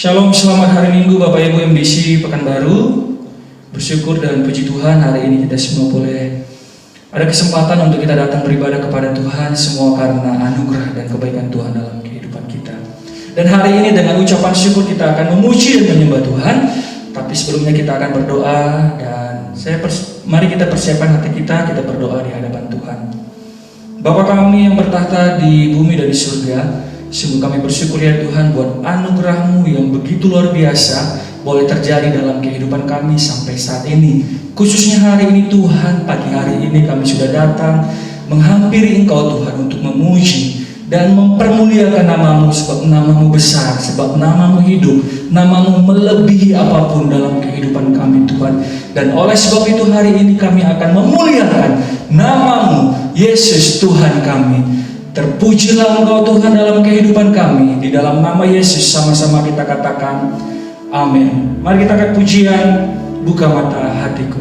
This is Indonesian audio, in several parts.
Shalom, selamat hari Minggu Bapak Ibu MDC Pekanbaru. Bersyukur dan puji Tuhan hari ini kita semua boleh ada kesempatan untuk kita datang beribadah kepada Tuhan, semua karena anugerah dan kebaikan Tuhan dalam kehidupan kita. Dan hari ini dengan ucapan syukur kita akan memuji dan menyembah Tuhan. Tapi sebelumnya kita akan berdoa dan mari kita persiapkan hati kita berdoa di hadapan Tuhan. Bapa kami yang bertahta di bumi dan di surga, sungguh kami bersyukur ya Tuhan buat anugerah-Mu yang begitu luar biasa boleh terjadi dalam kehidupan kami sampai saat ini. Khususnya hari ini Tuhan, pagi hari ini kami sudah datang menghampiri Engkau Tuhan untuk memuji dan mempermuliakan nama-Mu, sebab nama-Mu besar, sebab nama-Mu hidup, nama-Mu melebihi apapun dalam kehidupan kami Tuhan. Dan oleh sebab itu hari ini kami akan memuliakan nama-Mu, Yesus Tuhan kami. Terpujilah Engkau Tuhan dalam kehidupan kami. Di dalam nama Yesus sama-sama kita katakan amin. Mari kita angkat pujian, buka mata hatiku.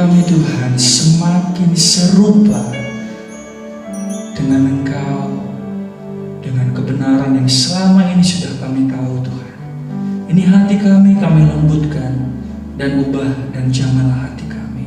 kami Tuhan semakin serupa dengan Engkau, dengan kebenaran yang selama ini sudah kami tahu Tuhan. Ini hati kami lembutkan dan ubah, dan janganlah hati kami.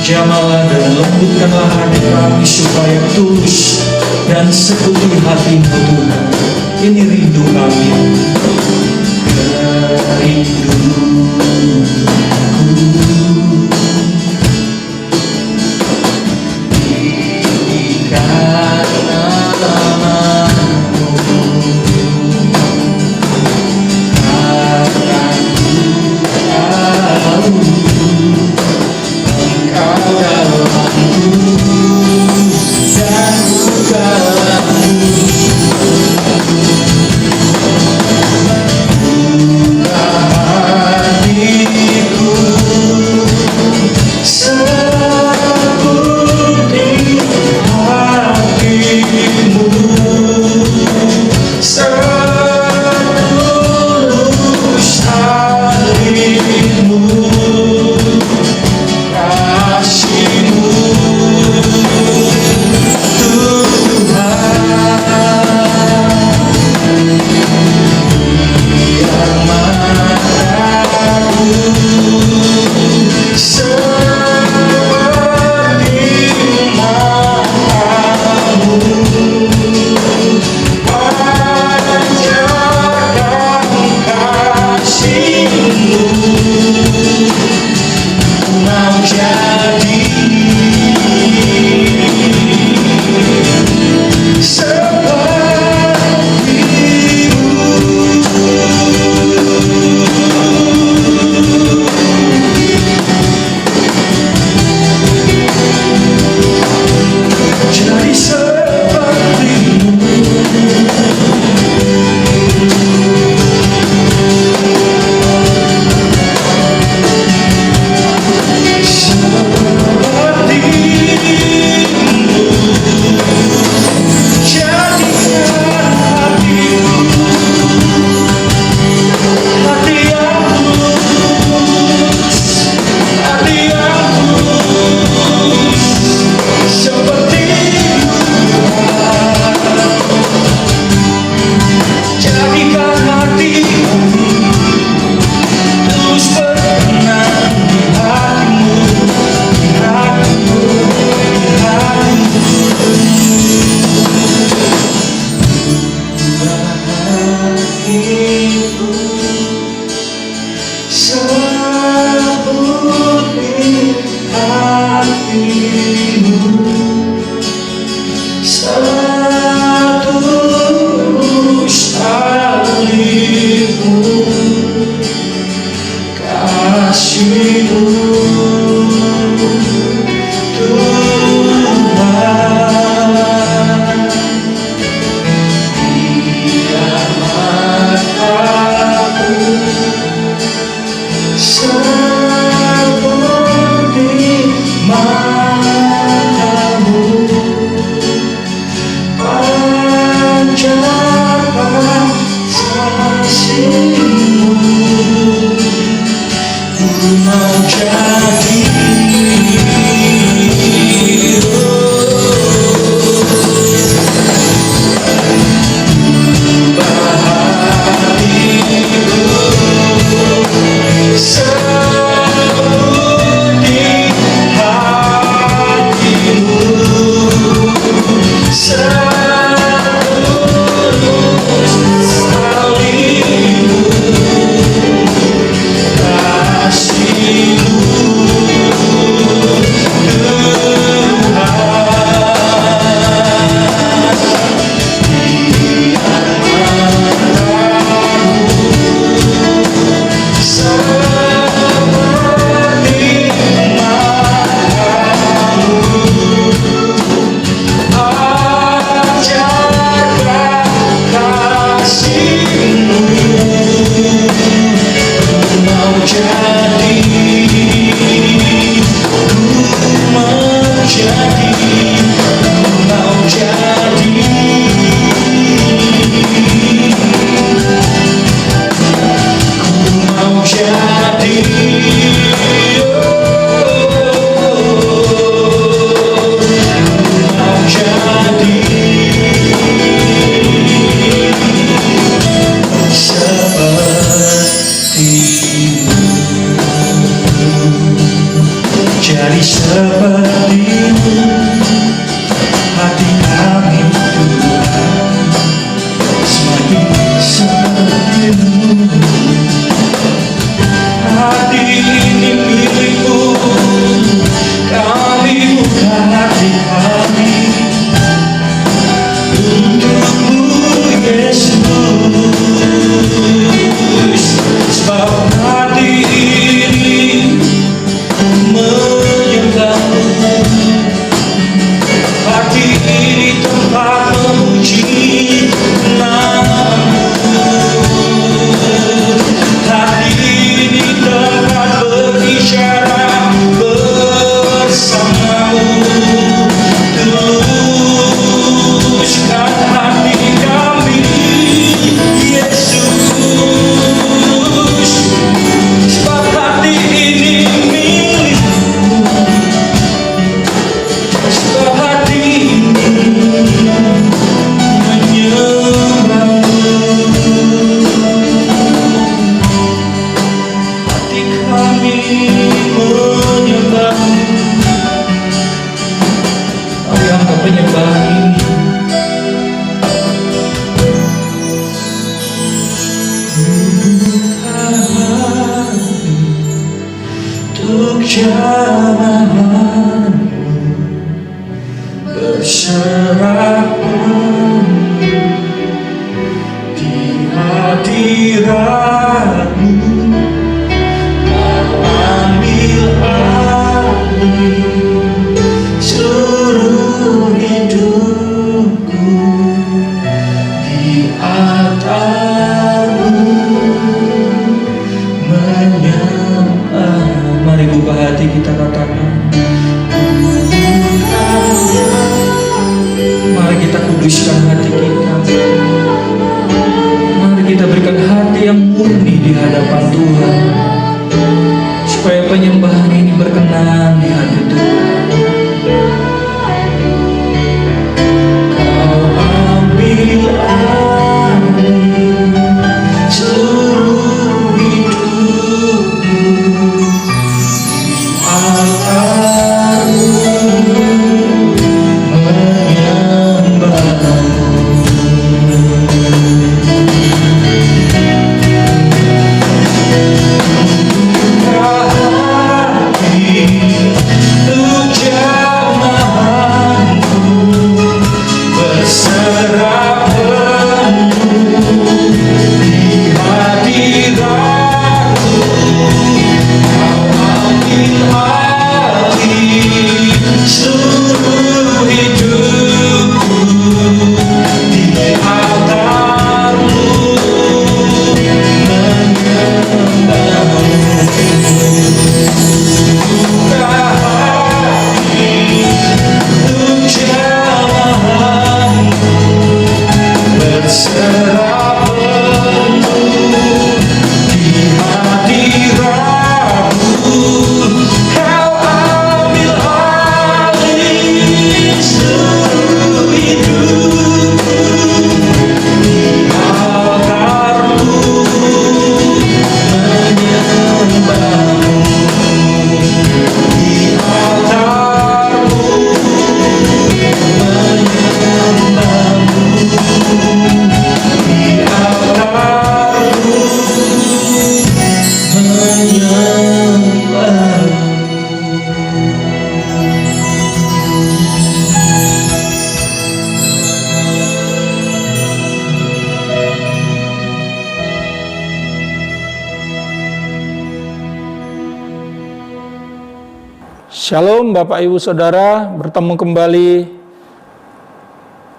Jamalah dan lembutkanlah hati kami supaya tulus dan sekutu hati-Mu Tuhan. Ini rindu kami, hatiku Jadi sepertimu hati kami Tuhan, semakin sepertimu hati ini milikmu. Kami buka hati kami untukmu Yesus, sebab hati ini menyembahmu. Hati ini tempat memuji nama-Mu. Hati ini tempat berbicara bersama-Mu. Tuluskan hati kami Yesus, sebab hati ini milik-Mu. Sebab hati ini menyembah-Mu. Hati kami menyembah-Mu. Mari angkat penyembahan ini. Untuk jamahan berserapan di hadirat-Mu. Kau ambil alih seluruh hidupku di altar-Mu menyembah. Mari buka hati kita, katakan, mari kita kuduskan hati kita. Mari kita berikan hati yang murni di hadapan Tuhan, supaya penyembahan ini berkenan di hati Tuhan. Kau ambil alih seluruh hidupku, altar-Mu menyembah-Mu. Untuk jamahan-Mu berserah penuh di hadirat-Mu. Kau Shalom Bapak Ibu Saudara, bertemu kembali.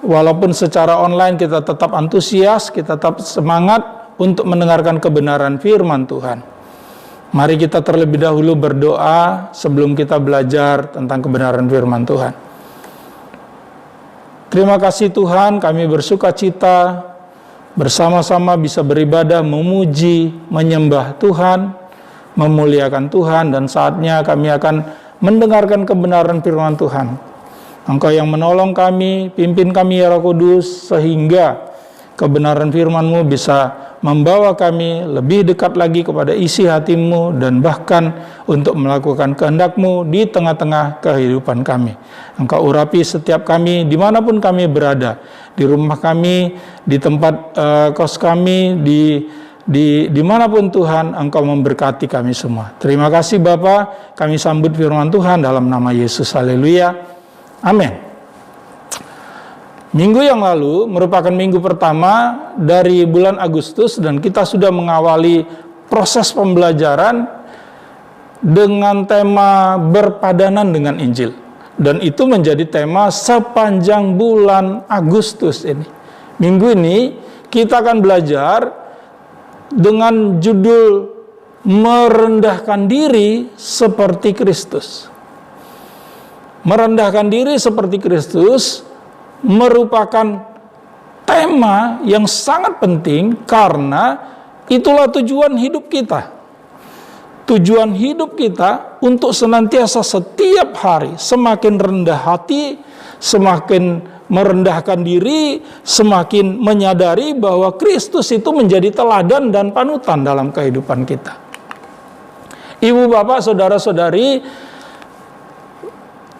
Walaupun secara online kita tetap antusias, kita tetap semangat untuk mendengarkan kebenaran firman Tuhan. Mari kita terlebih dahulu berdoa sebelum kita belajar tentang kebenaran firman Tuhan. Terima kasih Tuhan, kami bersuka cita bersama-sama bisa beribadah, memuji, menyembah Tuhan, memuliakan Tuhan, dan saatnya kami akan mendengarkan kebenaran firman Tuhan. Engkau yang menolong kami, pimpin kami ya Roh Kudus, sehingga kebenaran firman-Mu bisa membawa kami lebih dekat lagi kepada isi hati-Mu, dan bahkan untuk melakukan kehendak-Mu di tengah-tengah kehidupan kami. Engkau urapi setiap kami dimanapun kami berada, di rumah kami, di tempat kos kami, dimanapun Tuhan, Engkau memberkati kami semua. Terima kasih Bapa, kami sambut firman Tuhan dalam nama Yesus. Haleluya. Amin. Minggu yang lalu merupakan minggu pertama dari bulan Agustus, dan kita sudah mengawali proses pembelajaran dengan tema berpadanan dengan Injil. Dan itu menjadi tema sepanjang bulan Agustus ini. Minggu ini kita akan belajar dengan judul merendahkan diri seperti Kristus. Merendahkan diri seperti Kristus merupakan tema yang sangat penting, karena itulah tujuan hidup kita. Tujuan hidup kita untuk senantiasa setiap hari semakin rendah hati, semakin merendahkan diri, semakin menyadari bahwa Kristus itu menjadi teladan dan panutan dalam kehidupan kita. Ibu, bapak, saudara-saudari,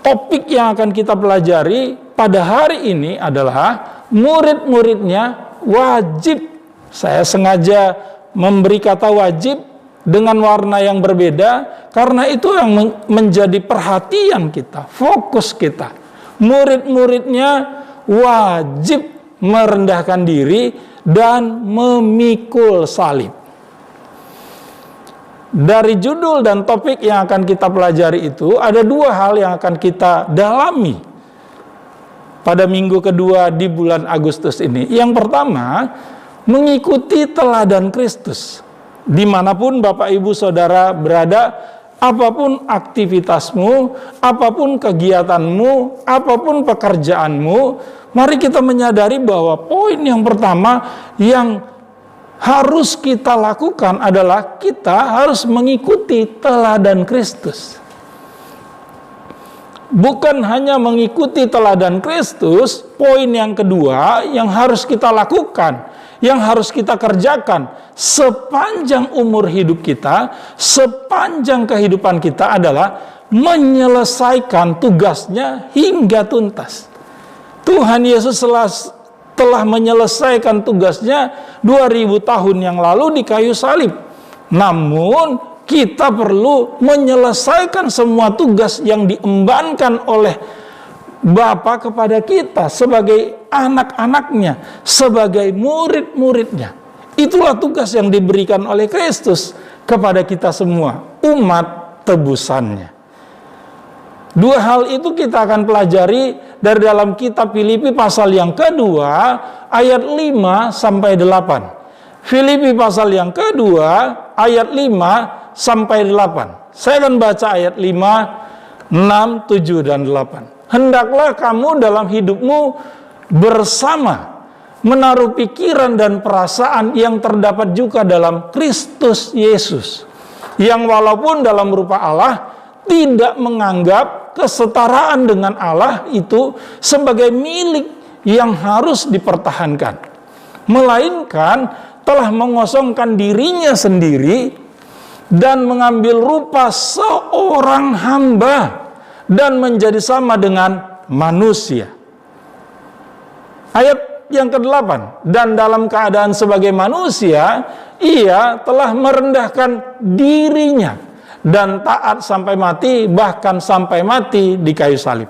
topik yang akan kita pelajari pada hari ini adalah murid-muridnya wajib. Saya sengaja memberi kata wajib dengan warna yang berbeda, karena itu yang menjadi perhatian kita, fokus kita. Murid-muridnya wajib merendahkan diri dan memikul salib. Dari judul dan topik yang akan kita pelajari itu, ada dua hal yang akan kita dalami pada minggu kedua di bulan Agustus ini. Yang pertama, mengikuti teladan Kristus. Dimanapun Bapak Ibu Saudara berada, apapun aktivitasmu, apapun kegiatanmu, apapun pekerjaanmu, mari kita menyadari bahwa poin yang pertama yang harus kita lakukan adalah kita harus mengikuti teladan Kristus. Bukan hanya mengikuti teladan Kristus, poin yang kedua yang harus kita lakukan, yang harus kita kerjakan sepanjang umur hidup kita, sepanjang kehidupan kita adalah menyelesaikan tugasnya hingga tuntas. Tuhan Yesus telah menyelesaikan tugasnya 2000 tahun yang lalu di kayu salib. Namun kita perlu menyelesaikan semua tugas yang diembankan oleh Bapa kepada kita sebagai anak-anaknya, sebagai murid-muridnya. Itulah tugas yang diberikan oleh Kristus kepada kita semua, umat tebusannya. Dua hal itu kita akan pelajari dari dalam kitab Filipi pasal yang kedua, ayat 5 sampai 8. Filipi pasal yang kedua, ayat 5 sampai 8. Saya akan baca ayat 5, 6, 7, dan 8. Hendaklah kamu dalam hidupmu bersama menaruh pikiran dan perasaan yang terdapat juga dalam Kristus Yesus, yang walaupun dalam rupa Allah tidak menganggap kesetaraan dengan Allah itu sebagai milik yang harus dipertahankan, melainkan telah mengosongkan dirinya sendiri dan mengambil rupa seorang hamba dan menjadi sama dengan manusia. Ayat yang ke-8, dan dalam keadaan sebagai manusia, ia telah merendahkan dirinya dan taat sampai mati, bahkan sampai mati di kayu salib.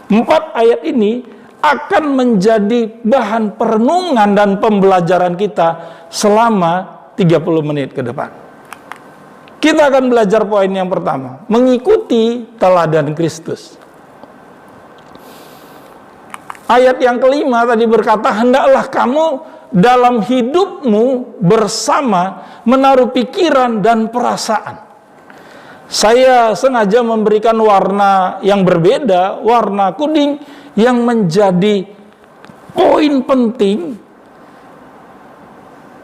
4 ayat ini akan menjadi bahan perenungan dan pembelajaran kita selama 30 menit ke depan. Kita akan belajar poin yang pertama, mengikuti teladan Kristus. Ayat yang kelima tadi berkata, hendaklah kamu dalam hidupmu bersama menaruh pikiran dan perasaan. Saya sengaja memberikan warna yang berbeda, warna kuning, yang menjadi poin penting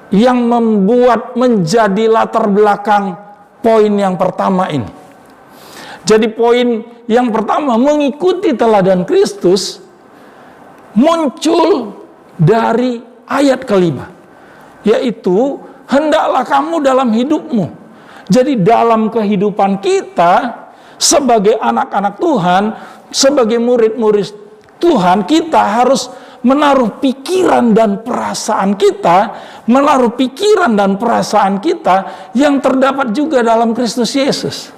yang membuat menjadi latar belakang poin yang pertama ini. Jadi poin yang pertama, mengikuti teladan Kristus, muncul dari ayat kelima, yaitu hendaklah kamu dalam hidupmu. Jadi dalam kehidupan kita sebagai anak-anak Tuhan, sebagai murid-murid Tuhan, kita harus menaruh pikiran dan perasaan kita, menaruh pikiran dan perasaan kita yang terdapat juga dalam Kristus Yesus.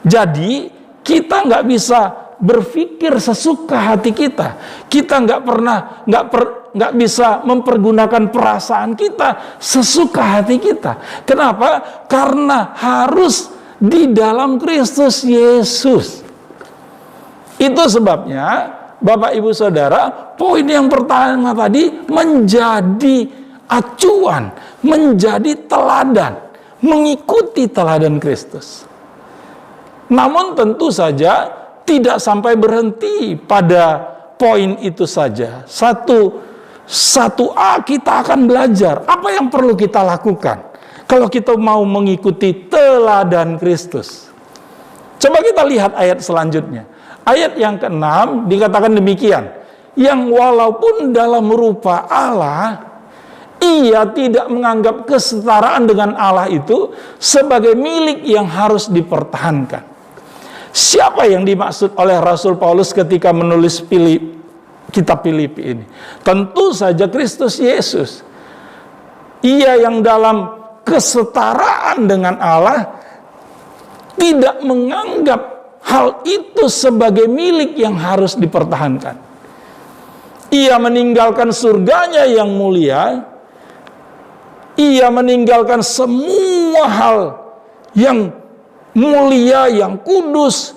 Jadi kita nggak bisa berpikir sesuka hati kita. Kita nggak bisa mempergunakan perasaan kita sesuka hati kita. Kenapa? Karena harus di dalam Kristus Yesus. Itu sebabnya Bapak Ibu Saudara, poin yang pertama tadi menjadi acuan, menjadi teladan, mengikuti teladan Kristus. Namun tentu saja tidak sampai berhenti pada poin itu saja. Satu A kita akan belajar apa yang perlu kita lakukan kalau kita mau mengikuti teladan Kristus. Coba kita lihat ayat selanjutnya. Ayat yang ke-6 dikatakan demikian, yang walaupun dalam rupa Allah, ia tidak menganggap kesetaraan dengan Allah itu sebagai milik yang harus dipertahankan. Siapa yang dimaksud oleh Rasul Paulus ketika menulis kitab Filipi ini? Tentu saja Kristus Yesus. Ia yang dalam kesetaraan dengan Allah tidak menganggap hal itu sebagai milik yang harus dipertahankan. Ia meninggalkan surganya yang mulia. Ia meninggalkan semua hal yang mulia, yang kudus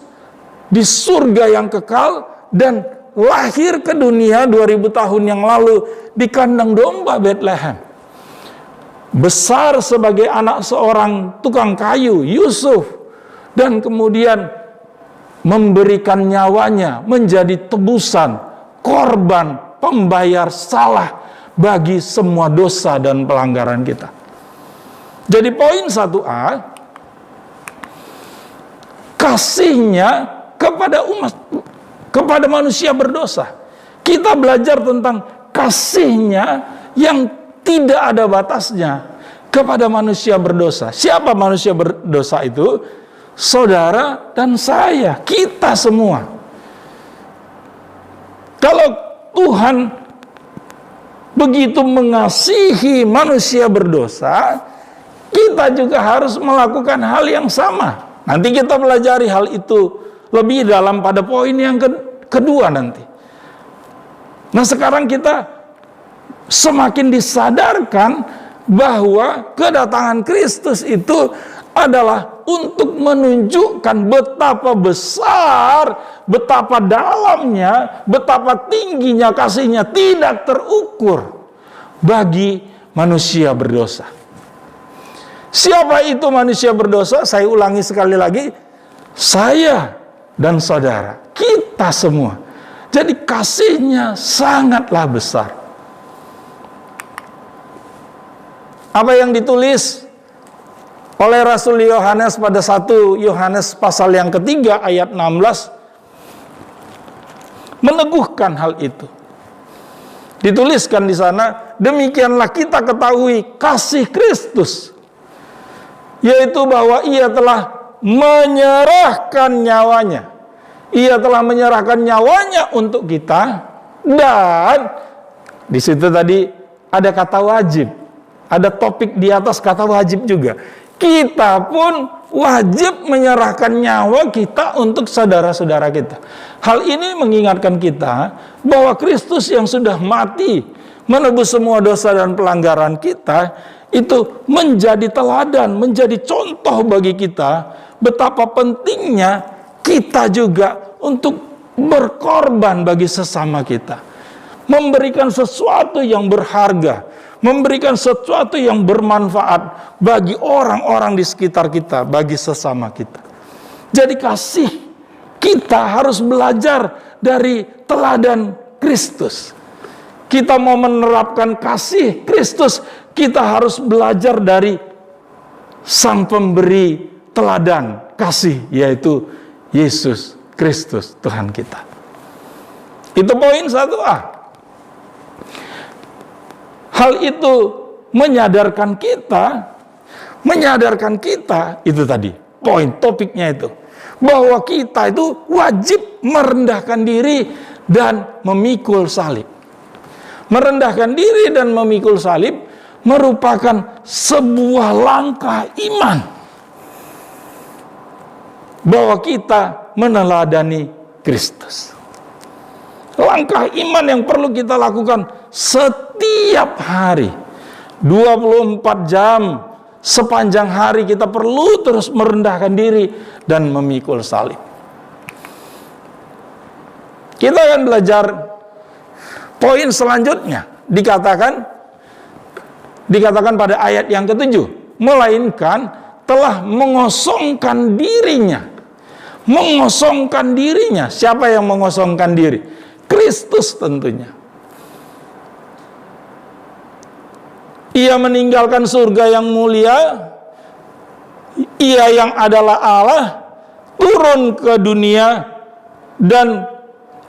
di surga yang kekal, dan lahir ke dunia 2000 tahun yang lalu di kandang domba Bethlehem. Besar sebagai anak seorang tukang kayu, Yusuf, dan kemudian memberikan nyawanya menjadi tebusan, korban, pembayar salah bagi semua dosa dan pelanggaran kita. Jadi poin 1A, kasihnya kepada manusia berdosa. Kita belajar tentang kasihnya yang tidak ada batasnya kepada manusia berdosa. Siapa manusia berdosa itu? Saudara dan saya, kita semua. Kalau Tuhan begitu mengasihi manusia berdosa, kita juga harus melakukan hal yang sama. Nanti kita pelajari hal itu lebih dalam pada poin yang kedua nanti. Nah, sekarang kita semakin disadarkan bahwa kedatangan Kristus itu adalah untuk menunjukkan betapa besar, betapa dalamnya, betapa tingginya kasihnya tidak terukur bagi manusia berdosa. Siapa itu manusia berdosa? Saya ulangi sekali lagi, saya dan saudara, kita semua. Jadi kasihnya sangatlah besar. Apa yang ditulis oleh Rasul Yohanes pada 1 Yohanes pasal yang ketiga ayat 16 meneguhkan hal itu. Dituliskan di sana, demikianlah kita ketahui kasih Kristus, yaitu bahwa ia telah menyerahkan nyawanya. Ia telah menyerahkan nyawanya untuk kita, dan di situ tadi ada kata wajib. Ada topik di atas kata wajib juga. Kita pun wajib menyerahkan nyawa kita untuk saudara-saudara kita. Hal ini mengingatkan kita bahwa Kristus yang sudah mati menebus semua dosa dan pelanggaran kita, itu menjadi teladan, menjadi contoh bagi kita betapa pentingnya kita juga untuk berkorban bagi sesama kita, memberikan sesuatu yang berharga, memberikan sesuatu yang bermanfaat bagi orang-orang di sekitar kita, bagi sesama kita. Jadi kasih, kita harus belajar dari teladan Kristus. Kita mau menerapkan kasih Kristus, kita harus belajar dari Sang Pemberi teladan kasih, yaitu Yesus Kristus Tuhan kita. Itu poin 1A. Hal itu menyadarkan kita itu tadi, poin topiknya itu, bahwa kita itu wajib merendahkan diri dan memikul salib. Merendahkan diri dan memikul salib merupakan sebuah langkah iman bahwa kita meneladani Kristus. Langkah iman yang perlu kita lakukan setiap hari, 24 jam sepanjang hari kita perlu terus merendahkan diri dan memikul salib. Kita akan belajar poin selanjutnya, dikatakan pada ayat yang ke-7, melainkan telah mengosongkan dirinya. Mengosongkan dirinya. Siapa yang mengosongkan diri? Kristus tentunya. Ia meninggalkan surga yang mulia, ia yang adalah Allah, turun ke dunia, dan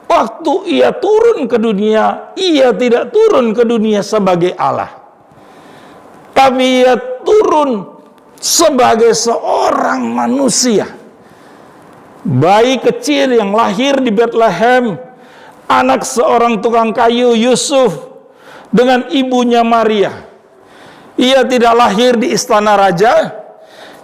waktu ia turun ke dunia, ia tidak turun ke dunia sebagai Allah, tapi ia turun sebagai seorang manusia. Bayi kecil yang lahir di Bethlehem, anak seorang tukang kayu, Yusuf, dengan ibunya Maria. Ia tidak lahir di istana raja,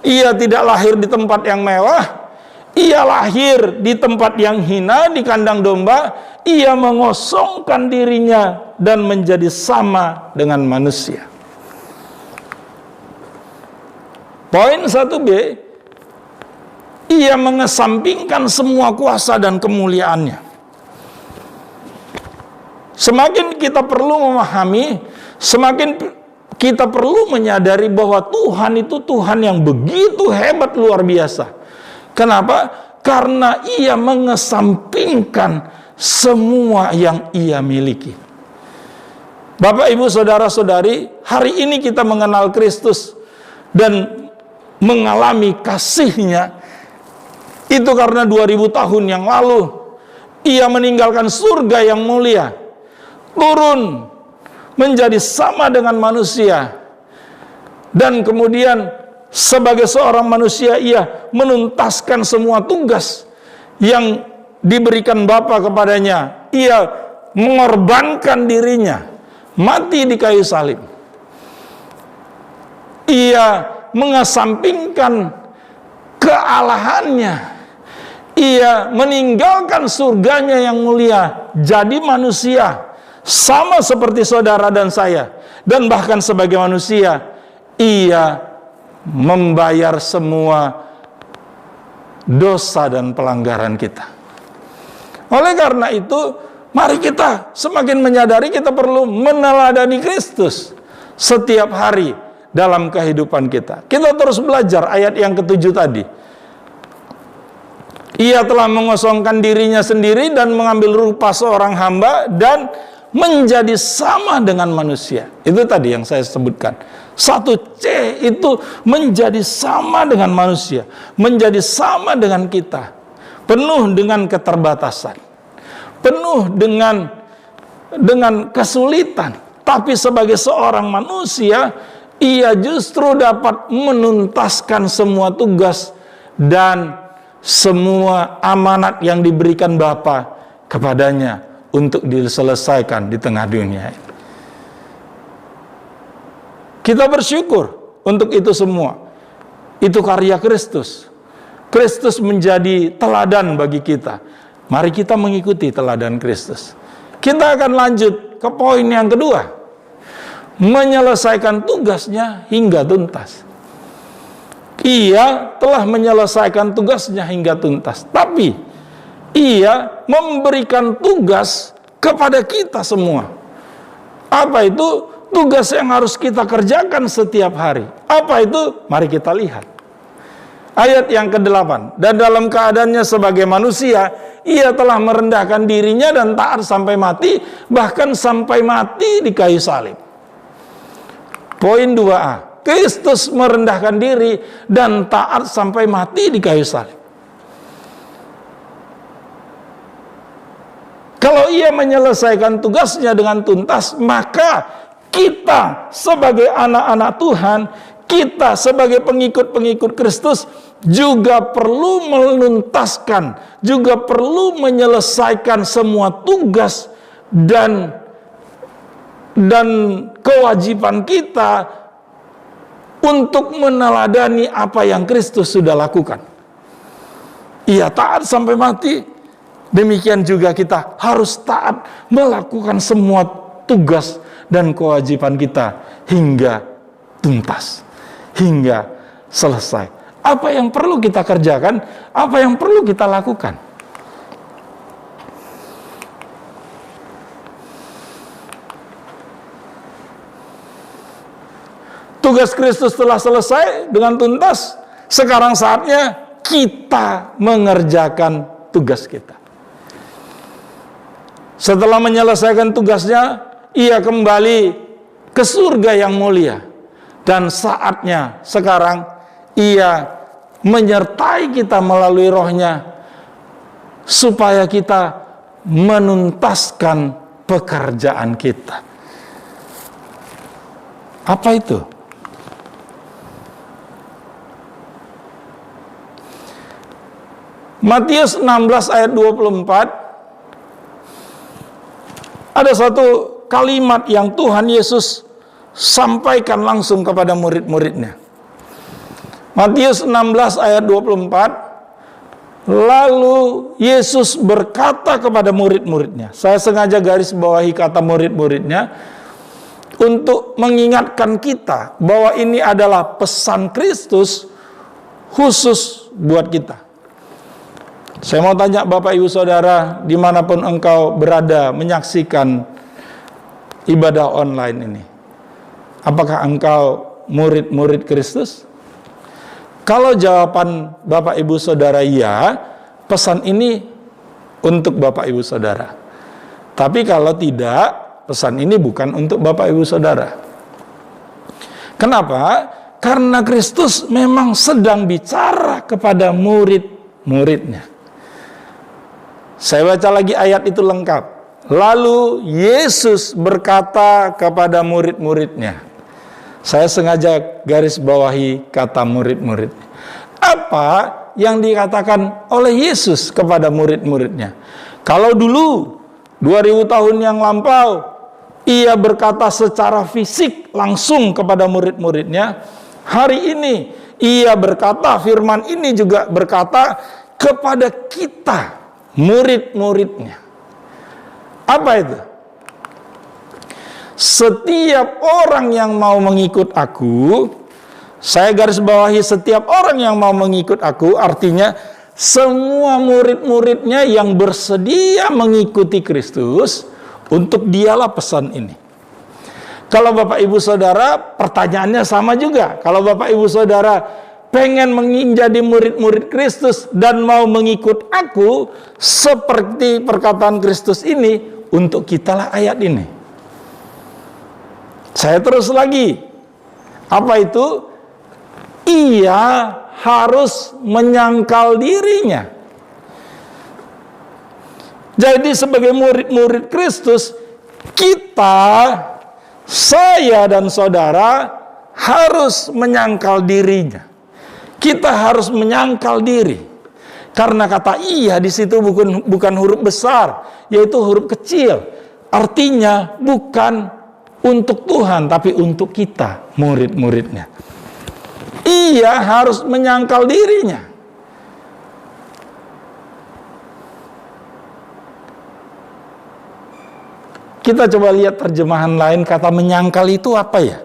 ia tidak lahir di tempat yang mewah, ia lahir di tempat yang hina, di kandang domba. Ia mengosongkan dirinya dan menjadi sama dengan manusia. Poin 1B, ia mengesampingkan semua kuasa dan kemuliaannya. Semakin kita perlu memahami, semakin kita perlu menyadari bahwa Tuhan itu Tuhan yang begitu hebat, luar biasa. Kenapa? Karena ia mengesampingkan semua yang ia miliki. Bapak, Ibu, Saudara-saudari, hari ini kita mengenal Kristus dan mengalami kasih-Nya. Itu karena 2000 tahun yang lalu ia meninggalkan surga yang mulia, turun menjadi sama dengan manusia, dan kemudian sebagai seorang manusia ia menuntaskan semua tugas yang diberikan Bapa kepadanya. Ia mengorbankan dirinya, mati di kayu salib. Ia mengesampingkan kealahannya. Ia meninggalkan surganya yang mulia, jadi manusia, sama seperti saudara dan saya. Dan bahkan sebagai manusia, ia membayar semua dosa dan pelanggaran kita. Oleh karena itu, mari kita semakin menyadari kita perlu meneladani Kristus setiap hari dalam kehidupan kita. Kita terus belajar ayat yang ke-7 tadi. Ia telah mengosongkan dirinya sendiri dan mengambil rupa seorang hamba dan menjadi sama dengan manusia. Itu tadi yang saya sebutkan. 1C itu menjadi sama dengan manusia, menjadi sama dengan kita, penuh dengan keterbatasan, penuh dengan kesulitan. Tapi sebagai seorang manusia, ia justru dapat menuntaskan semua tugas dan semua amanat yang diberikan Bapa kepadanya untuk diselesaikan di tengah dunia. Kita bersyukur untuk itu semua. Itu karya Kristus. Kristus menjadi teladan bagi kita. Mari kita mengikuti teladan Kristus. Kita akan lanjut ke poin yang kedua. menyelesaikan tugasnya hingga tuntas. Ia telah menyelesaikan tugasnya hingga tuntas. Tapi ia memberikan tugas kepada kita semua. Apa itu? Tugas yang harus kita kerjakan setiap hari. Apa itu? Mari kita lihat. Ayat yang ke-8. Dan dalam keadaannya sebagai manusia, ia telah merendahkan dirinya dan taat sampai mati, bahkan sampai mati di kayu salib. Poin 2a. Kristus merendahkan diri dan taat sampai mati di kayu salib. Kalau ia menyelesaikan tugasnya dengan tuntas, maka kita sebagai anak-anak Tuhan, kita sebagai pengikut-pengikut Kristus juga perlu menuntaskan, juga perlu menyelesaikan semua tugas dan kewajiban kita untuk meneladani apa yang Kristus sudah lakukan. Ia taat sampai mati. Demikian juga kita harus taat melakukan semua tugas dan kewajiban kita hingga tuntas, hingga selesai. Apa yang perlu kita kerjakan, apa yang perlu kita lakukan. Tugas Kristus telah selesai dengan tuntas. Sekarang saatnya kita mengerjakan tugas kita. Setelah menyelesaikan tugasnya, ia kembali ke surga yang mulia. Dan saatnya sekarang ia menyertai kita melalui rohnya, supaya kita menuntaskan pekerjaan kita. Apa itu? Matius 16 ayat 24. Ada satu kalimat yang Tuhan Yesus sampaikan langsung kepada murid-muridnya. Matius 16 ayat 24. Lalu Yesus berkata kepada murid-muridnya. Saya sengaja garis bawahi kata murid-muridnya untuk mengingatkan kita bahwa ini adalah pesan Kristus khusus buat kita. Saya mau tanya Bapak Ibu Saudara, dimanapun engkau berada menyaksikan ibadah online ini, apakah engkau murid-murid Kristus? Kalau jawaban Bapak Ibu Saudara ya, pesan ini untuk Bapak Ibu Saudara. Tapi kalau tidak, pesan ini bukan untuk Bapak Ibu Saudara. Kenapa? Karena Kristus memang sedang bicara kepada murid-muridnya. Saya baca lagi ayat itu lengkap. Lalu Yesus berkata kepada murid-muridnya. Saya sengaja garis bawahi kata murid-murid. Apa yang dikatakan oleh Yesus kepada murid-muridnya? Kalau dulu 2000 tahun yang lampau ia berkata secara fisik langsung kepada murid-muridnya, hari ini ia berkata, firman ini juga berkata kepada kita, murid-muridnya. Apa itu? Setiap orang yang mau mengikut aku, saya garis bawahi setiap orang yang mau mengikut aku, artinya semua murid-muridnya yang bersedia mengikuti Kristus, untuk dialah pesan ini. Kalau Bapak Ibu Saudara, pertanyaannya sama juga. Kalau Bapak Ibu Saudara pengen menjadi murid-murid Kristus dan mau mengikut aku, seperti perkataan Kristus ini, untuk kitalah ayat ini. Saya terus lagi. Apa itu? Ia harus menyangkal dirinya. Jadi sebagai murid-murid Kristus, kita, saya dan saudara harus menyangkal dirinya. Kita harus menyangkal diri. Karena kata iya di situ bukan huruf besar, yaitu huruf kecil. Artinya bukan untuk Tuhan, tapi untuk kita, murid-muridnya. Ia harus menyangkal dirinya. Kita coba lihat terjemahan lain, kata menyangkal itu apa ya?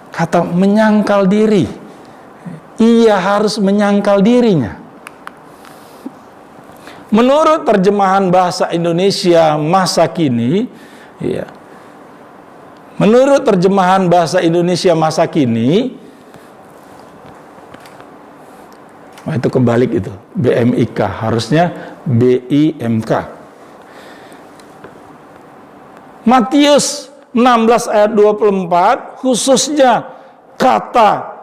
Kata menyangkal diri. Ia harus menyangkal dirinya. Menurut terjemahan bahasa Indonesia masa kini, ya, menurut terjemahan bahasa Indonesia masa kini, itu kebalik itu, BMIK, harusnya BIMK. Matius 16 ayat 24, khususnya kata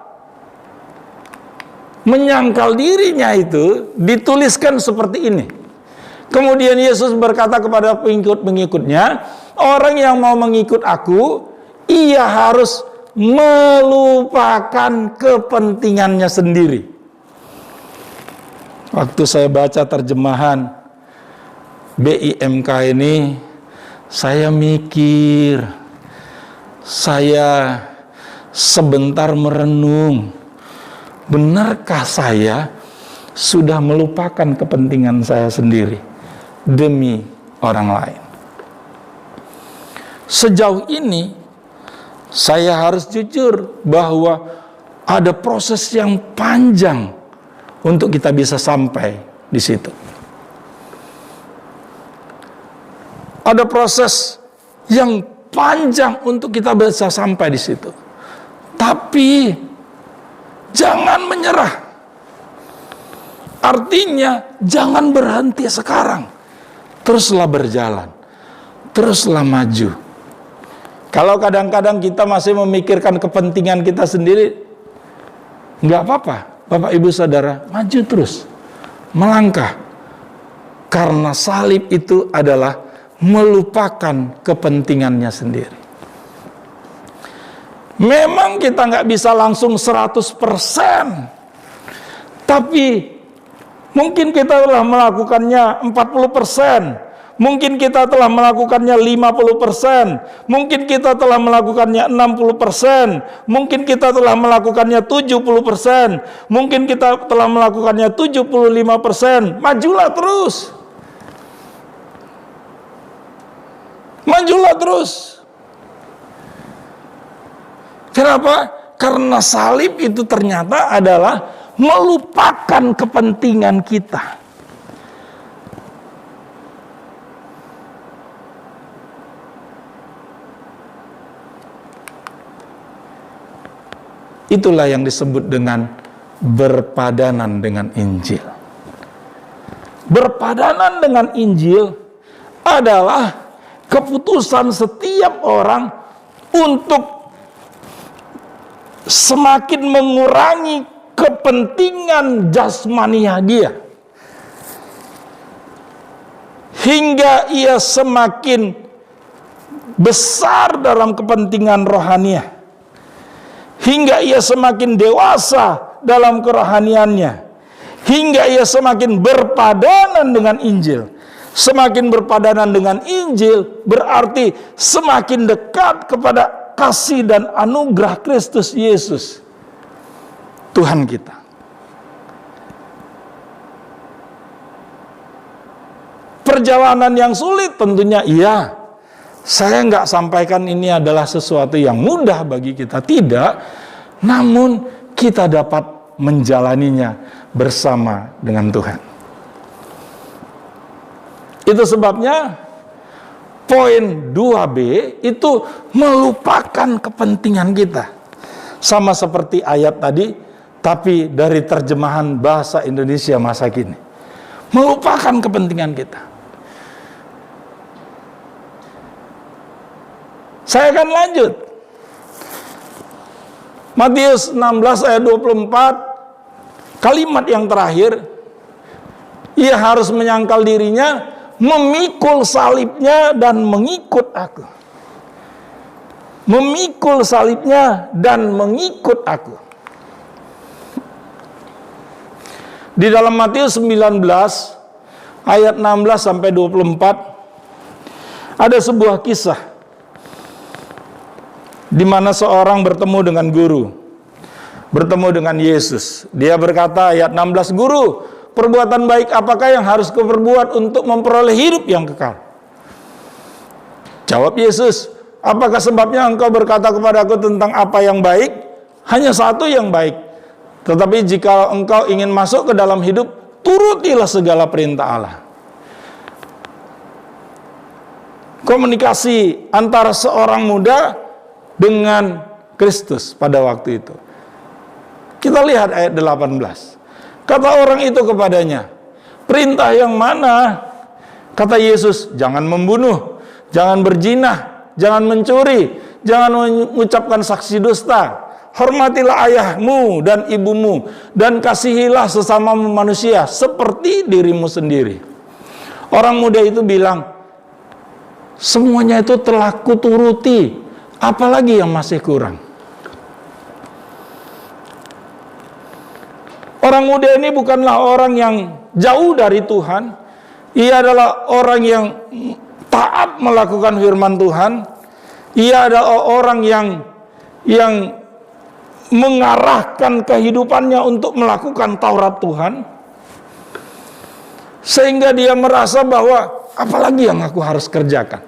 menyangkal dirinya itu dituliskan seperti ini. Kemudian Yesus berkata kepada pengikut-pengikutnya, orang yang mau mengikut aku, ia harus melupakan kepentingannya sendiri. Waktu saya baca terjemahan BIMK ini, saya mikir, saya sebentar merenung, benarkah saya sudah melupakan kepentingan saya sendiri demi orang lain? Sejauh ini saya harus jujur bahwa ada proses yang panjang untuk kita bisa sampai di situ. Ada proses yang panjang untuk kita bisa sampai di situ. Tapi jangan menyerah. Artinya jangan berhenti sekarang. Teruslah berjalan. Teruslah maju. Kalau kadang-kadang kita masih memikirkan kepentingan kita sendiri, nggak apa-apa, Bapak Ibu Saudara, maju terus, melangkah. Karena salib itu adalah melupakan kepentingannya sendiri. Memang kita nggak bisa langsung 100%, tapi mungkin kita telah melakukannya 40%. Mungkin kita telah melakukannya 50%, mungkin kita telah melakukannya 60%, mungkin kita telah melakukannya 70%, mungkin kita telah melakukannya 75%. Majulah terus. Majulah terus. Kenapa? Karena salib itu ternyata adalah melupakan kepentingan kita. Itulah yang disebut dengan berpadanan dengan Injil. Berpadanan dengan Injil adalah keputusan setiap orang untuk semakin mengurangi kepentingan jasmania dia, hingga ia semakin besar dalam kepentingan rohaniah, hingga ia semakin dewasa dalam kerohaniannya, hingga ia semakin berpadanan dengan Injil. Semakin berpadanan dengan Injil berarti semakin dekat kepada kasih dan anugerah Kristus Yesus, Tuhan kita. Perjalanan yang sulit tentunya iya. Saya nggak sampaikan ini adalah sesuatu yang mudah bagi kita, tidak. Namun kita dapat menjalaninya bersama dengan Tuhan. Itu sebabnya poin 2B itu melupakan kepentingan kita. Sama seperti ayat tadi, tapi dari terjemahan bahasa Indonesia masa kini. Melupakan kepentingan kita. Saya akan lanjut. Matius 16 ayat 24, kalimat yang terakhir, ia harus menyangkal dirinya, memikul salibnya dan mengikut aku. Memikul salibnya dan mengikut aku. Di dalam Matius 19 ayat 16 sampai 24 ada sebuah kisah di mana seorang bertemu dengan guru, bertemu dengan Yesus. Dia berkata ayat 16, "Guru, perbuatan baik apakah yang harus kuperbuat untuk memperoleh hidup yang kekal?" Jawab Yesus, apakah sebabnya engkau berkata kepadaku tentang apa yang baik? Hanya satu yang baik. Tetapi jika engkau ingin masuk ke dalam hidup, turutilah segala perintah Allah. Komunikasi antara seorang muda dengan Kristus pada waktu itu. Kita lihat ayat 18. Kata orang itu kepadanya, perintah yang mana? Kata Yesus, jangan membunuh, jangan berzina, jangan mencuri, jangan mengucapkan saksi dusta, hormatilah ayahmu dan ibumu, dan kasihilah sesama manusia seperti dirimu sendiri. Orang muda itu bilang, semuanya itu telah kuturuti, apalagi yang masih kurang? Orang muda ini bukanlah orang yang jauh dari Tuhan. Ia adalah orang yang taat melakukan firman Tuhan. Ia adalah orang yang mengarahkan kehidupannya untuk melakukan Taurat Tuhan. Sehingga dia merasa bahwa apalagi yang aku harus kerjakan?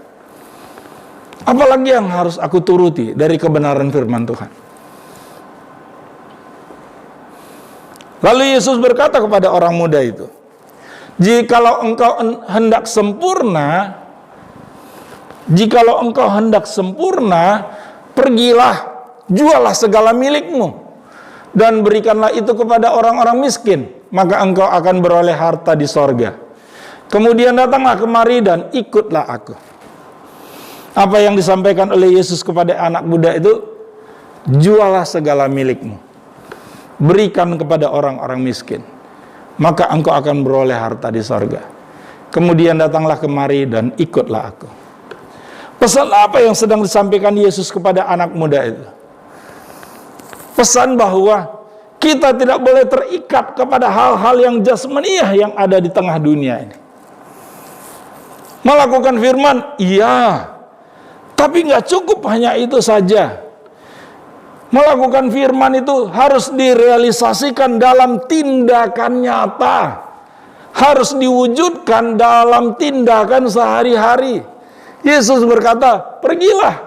Apalagi yang harus aku turuti dari kebenaran firman Tuhan? Lalu Yesus berkata kepada orang muda itu, jikalau engkau hendak sempurna, pergilah, jualah segala milikmu, dan berikanlah itu kepada orang-orang miskin, maka engkau akan beroleh harta di sorga. Kemudian datanglah kemari dan ikutlah aku. Apa yang disampaikan oleh Yesus kepada anak muda itu, jualah segala milikmu, berikan kepada orang-orang miskin, maka engkau akan beroleh harta di sorga. Kemudian datanglah kemari dan ikutlah aku. Pesan apa yang sedang disampaikan Yesus kepada anak muda itu? Pesan bahwa kita tidak boleh terikat kepada hal-hal yang jasmaniah yang ada di tengah dunia ini. Melakukan firman, iya, tapi nggak cukup hanya itu saja. Melakukan firman itu harus direalisasikan dalam tindakan nyata. Harus diwujudkan dalam tindakan sehari-hari. Yesus berkata, pergilah,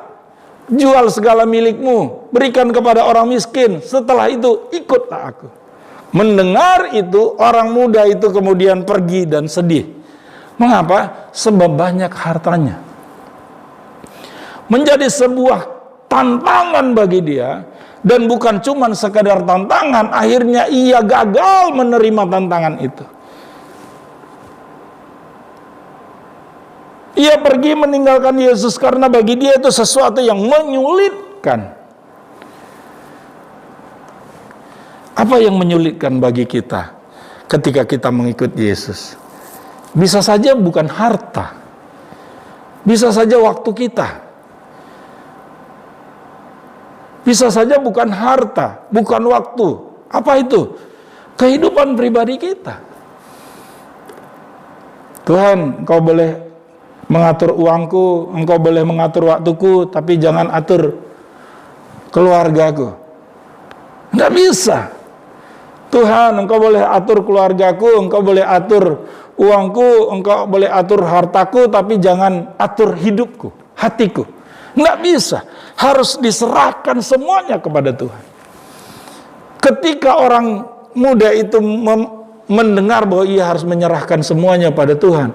jual segala milikmu, berikan kepada orang miskin. Setelah itu, ikutlah aku. Mendengar itu, orang muda itu kemudian pergi dan sedih. Mengapa? Sebab banyak hartanya. Menjadi sebuah tantangan bagi dia. Dan bukan cuma sekadar tantangan, akhirnya ia gagal menerima tantangan itu. Ia pergi meninggalkan Yesus karena bagi dia itu sesuatu yang menyulitkan. Apa yang menyulitkan bagi kita ketika kita mengikut Yesus? Bisa saja bukan harta, bisa saja waktu kita, bisa saja bukan harta, bukan waktu. Apa itu? Kehidupan pribadi kita. Tuhan, Engkau boleh mengatur uangku, Engkau boleh mengatur waktuku, tapi jangan atur keluargaku. Nggak bisa. Tuhan, Engkau boleh atur keluargaku, Engkau boleh atur uangku, Engkau boleh atur hartaku, tapi jangan atur hidupku, hatiku. Nggak bisa. Harus diserahkan semuanya kepada Tuhan. Ketika orang muda itu mendengar bahwa ia harus menyerahkan semuanya pada Tuhan,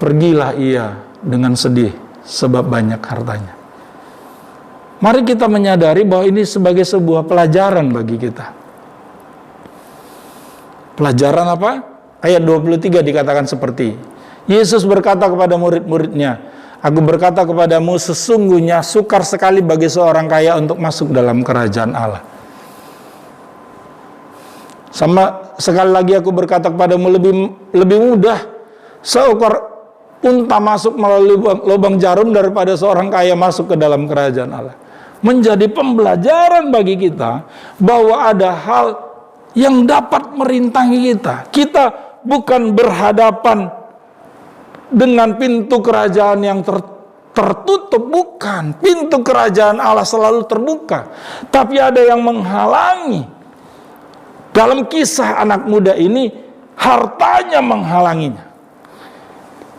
pergilah ia dengan sedih sebab banyak hartanya. Mari kita menyadari bahwa ini sebagai sebuah pelajaran bagi kita. Pelajaran apa? Ayat 23 dikatakan seperti, Yesus berkata kepada murid-muridnya, aku berkata kepadamu, sesungguhnya sukar sekali bagi seorang kaya untuk masuk dalam kerajaan Allah. Sama sekali lagi aku berkata kepadamu, lebih mudah seekor unta masuk melalui lubang jarum daripada seorang kaya masuk ke dalam kerajaan Allah. Menjadi pembelajaran bagi kita bahwa ada hal yang dapat merintangi kita. Kita bukan berhadapan dengan pintu kerajaan yang tertutup, bukan. Pintu kerajaan Allah selalu terbuka, tapi ada yang menghalangi. Dalam kisah anak muda ini, hartanya menghalanginya.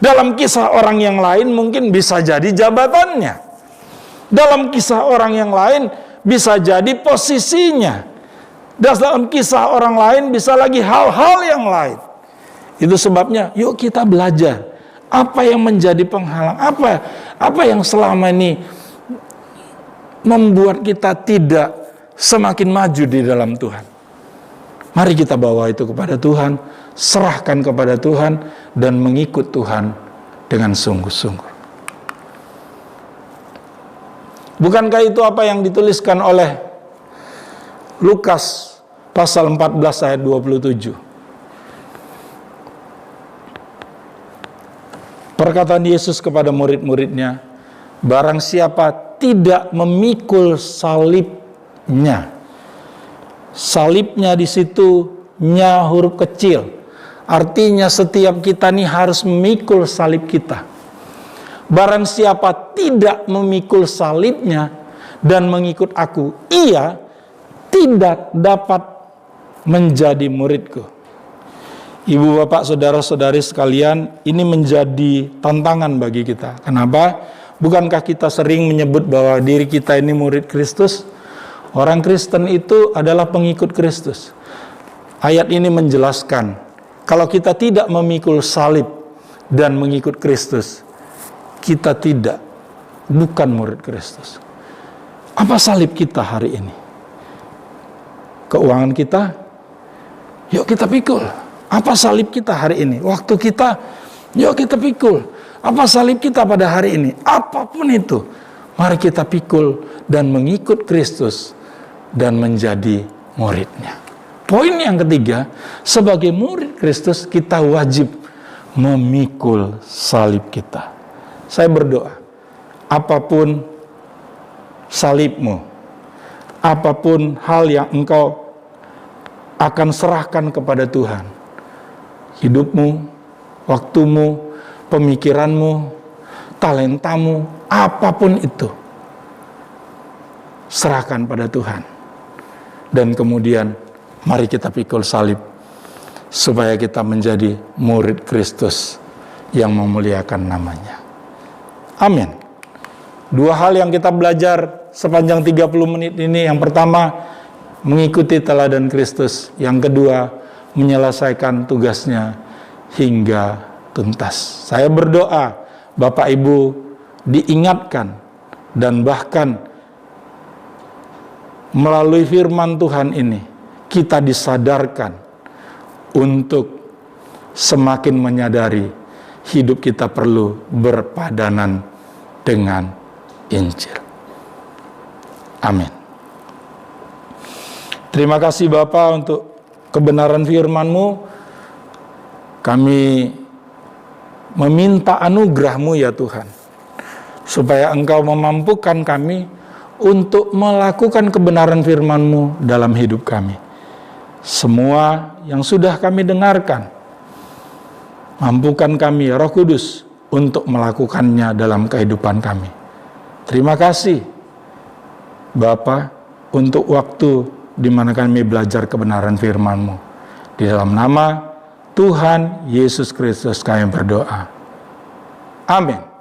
Dalam kisah orang yang lain mungkin bisa jadi jabatannya. Dalam kisah orang yang lain bisa jadi posisinya. Dalam kisah orang lain bisa lagi hal-hal yang lain. Itu sebabnya yuk kita belajar. Apa yang menjadi penghalang? Apa yang selama ini membuat kita tidak semakin maju di dalam Tuhan? Mari kita bawa itu kepada Tuhan, serahkan kepada Tuhan, dan mengikut Tuhan dengan sungguh-sungguh. Bukankah itu apa yang dituliskan oleh Lukas pasal 14 ayat 27? Perkataan Yesus kepada murid-muridnya, barang siapa tidak memikul salibnya. Salibnya di situ nya huruf kecil. Artinya setiap kita nih harus memikul salib kita. Barang siapa tidak memikul salibnya dan mengikut aku, ia tidak dapat menjadi muridku. Ibu, bapak, saudara-saudari sekalian, ini menjadi tantangan bagi kita. Kenapa? Bukankah kita sering menyebut bahwa diri kita ini murid Kristus? Orang Kristen itu adalah pengikut Kristus. Ayat ini menjelaskan, kalau kita tidak memikul salib dan mengikut Kristus, kita bukan murid Kristus. Apa salib kita hari ini? Keuangan kita? Yuk kita pikul. Apa salib kita hari ini? Waktu kita? Yuk kita pikul. Apa salib kita pada hari ini? Apapun itu, mari kita pikul dan mengikut Kristus dan menjadi muridnya. Poin yang ketiga, sebagai murid Kristus kita wajib memikul salib kita. Saya berdoa, apapun salibmu, apapun hal yang engkau akan serahkan kepada Tuhan, hidupmu, waktumu, pemikiranmu, talentamu, apapun itu, serahkan pada Tuhan. Dan kemudian mari kita pikul salib supaya kita menjadi murid Kristus yang memuliakan namanya. Amin. Dua hal yang kita belajar sepanjang 30 menit ini. Yang pertama, mengikuti teladan Kristus. Yang kedua, menyelesaikan tugasnya hingga tuntas. Saya berdoa Bapak Ibu diingatkan dan bahkan melalui firman Tuhan ini kita disadarkan untuk semakin menyadari hidup kita perlu berpadanan dengan Injil. Amin. Terima kasih Bapa untuk kebenaran firman-Mu. Kami meminta anugerah-Mu ya Tuhan, supaya Engkau memampukan kami untuk melakukan kebenaran firman-Mu dalam hidup kami. Semua yang sudah kami dengarkan, mampukan kami Roh Kudus untuk melakukannya dalam kehidupan kami. Terima kasih Bapa untuk waktu di mana kami belajar kebenaran firman-Mu. Di dalam nama Tuhan Yesus Kristus kami berdoa. Amin.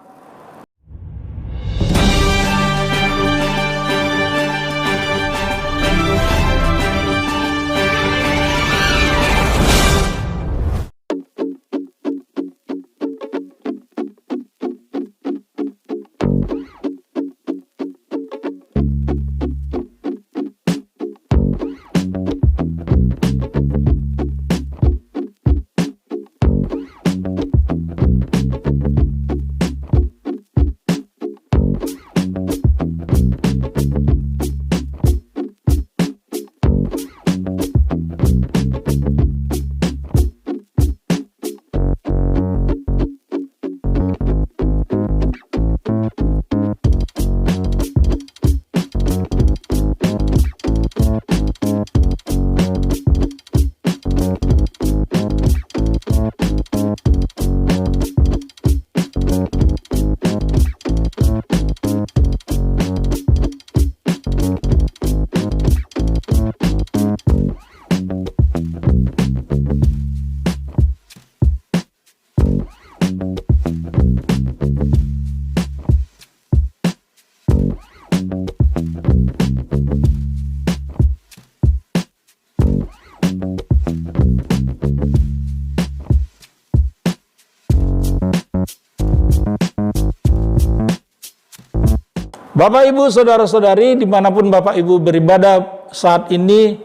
Bapak Ibu, saudara-saudari, dimanapun Bapak Ibu beribadah saat ini,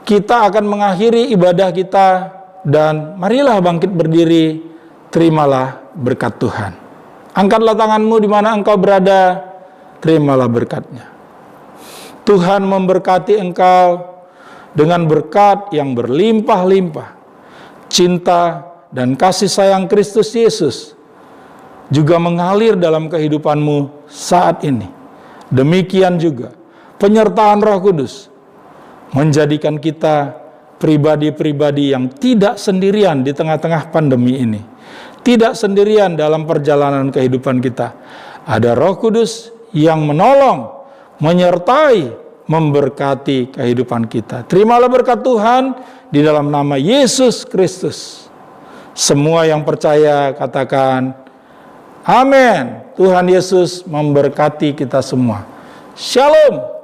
kita akan mengakhiri ibadah kita dan marilah bangkit berdiri, terimalah berkat Tuhan. Angkatlah tanganmu di mana engkau berada, terimalah berkat-Nya. Tuhan memberkati engkau dengan berkat yang berlimpah-limpah. Cinta dan kasih sayang Kristus Yesus juga mengalir dalam kehidupanmu saat ini. Demikian juga penyertaan Roh Kudus menjadikan kita pribadi-pribadi yang tidak sendirian di tengah-tengah pandemi ini. Tidak sendirian dalam perjalanan kehidupan kita. Ada Roh Kudus yang menolong, menyertai, memberkati kehidupan kita. Terimalah berkat Tuhan di dalam nama Yesus Kristus. Semua yang percaya katakan amin. Tuhan Yesus memberkati kita semua. Shalom.